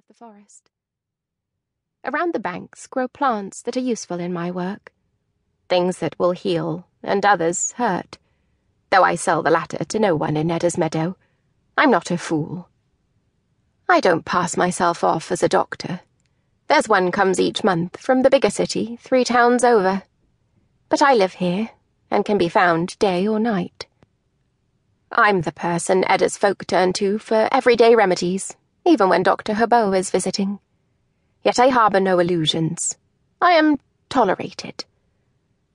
the forest. Around the banks grow plants that are useful in my work. Things that will heal, and others hurt. Though I sell the latter to no one in Edda's meadow, I'm not a fool. I don't pass myself off as a doctor. There's one comes each month from the bigger city 3 towns over. But I live here, and can be found day or night. I'm the person Edda's folk turn to for everyday remedies, even when Dr. Herbeau is visiting. Yet I harbour no illusions. I am tolerated.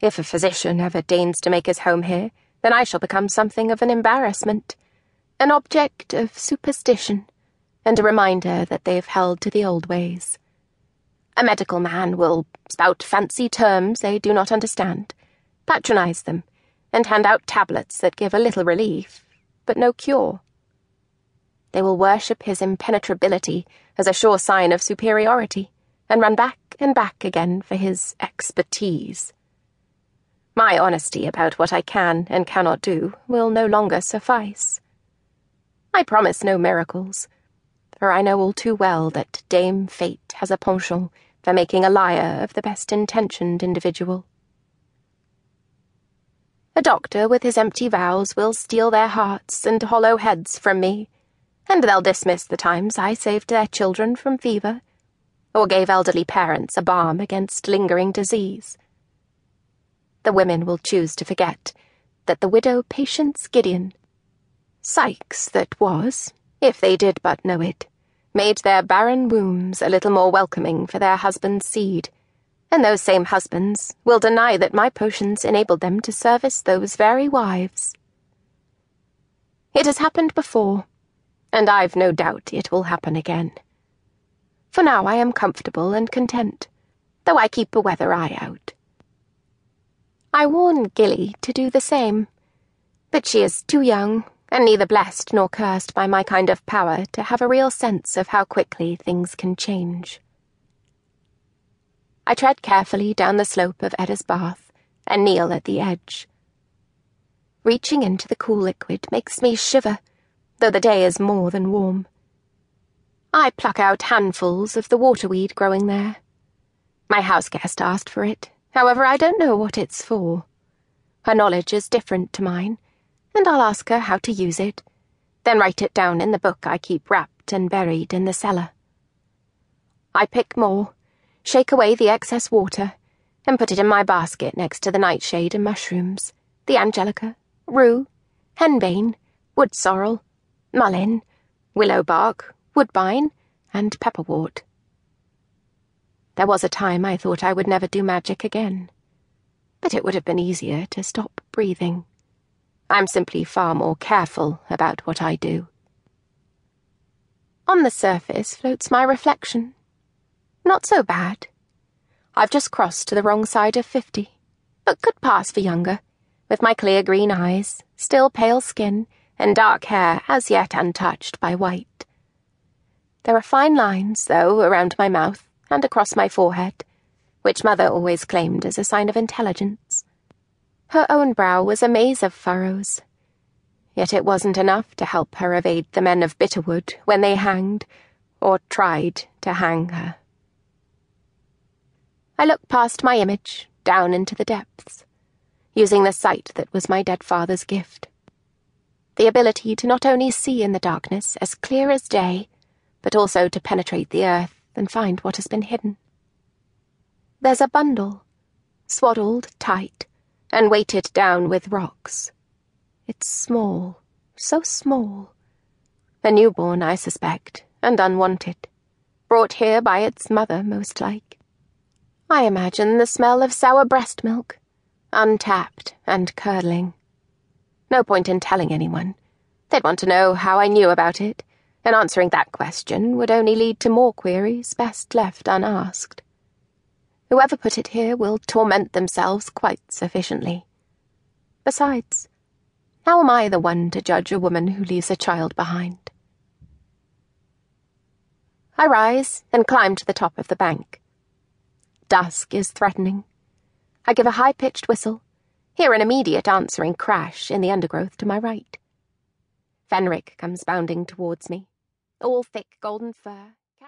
If a physician ever deigns to make his home here, then I shall become something of an embarrassment, an object of superstition, and a reminder that they've held to the old ways. A medical man will spout fancy terms they do not understand, patronize them, and hand out tablets that give a little relief, but no cure. They will worship his impenetrability as a sure sign of superiority, and run back and back again for his expertise. My honesty about what I can and cannot do will no longer suffice. I promise no miracles, for I know all too well that Dame Fate has a penchant for making a liar of the best-intentioned individual. A doctor with his empty vows will steal their hearts and hollow heads from me, and they'll dismiss the times I saved their children from fever, or gave elderly parents a balm against lingering disease. The women will choose to forget that the widow Patience Gideon, Sykes that was, if they did but know it, made their barren wombs a little more welcoming for their husbands' seed, and those same husbands will deny that my potions enabled them to service those very wives. It has happened before, and I've no doubt it will happen again. For now I am comfortable and content, though I keep a weather eye out. I warn Gilly to do the same, but she is too young, and neither blessed nor cursed by my kind of power to have a real sense of how quickly things can change. I tread carefully down the slope of Edda's bath and kneel at the edge. Reaching into the cool liquid makes me shiver, though the day is more than warm. I pluck out handfuls of the waterweed growing there. My houseguest asked for it, however I don't know what it's for. Her knowledge is different to mine, and I'll ask her how to use it, then write it down in the book I keep wrapped and buried in the cellar. I pick more, shake away the excess water, and put it in my basket next to the nightshade and mushrooms, the angelica, rue, henbane, wood sorrel, mullein, willow bark, woodbine, and pepperwort. There was a time I thought I would never do magic again, but it would have been easier to stop breathing. I'm simply far more careful about what I do. On the surface floats my reflection. Not so bad. I've just crossed to the wrong side of 50, but could pass for younger, with my clear green eyes, still pale skin, and dark hair as yet untouched by white. There are fine lines, though, around my mouth and across my forehead, which Mother always claimed as a sign of intelligence. Her own brow was a maze of furrows, yet it wasn't enough to help her evade the men of Bitterwood when they hanged, or tried to hang her. I looked past my image, down into the depths, using the sight that was my dead father's gift. The ability to not only see in the darkness as clear as day, but also to penetrate the earth and find what has been hidden. There's a bundle, swaddled tight, and weighted down with rocks. It's small, so small. A newborn, I suspect, and unwanted. Brought here by its mother, most like. I imagine the smell of sour breast milk, untapped and curdling. No point in telling anyone. They'd want to know how I knew about it, and answering that question would only lead to more queries best left unasked. Whoever put it here will torment themselves quite sufficiently. Besides, how am I the one to judge a woman who leaves a child behind? I rise and climb to the top of the bank. Dusk is threatening. I give a high-pitched whistle, hear an immediate answering crash in the undergrowth to my right. Fenric comes bounding towards me, all thick golden fur,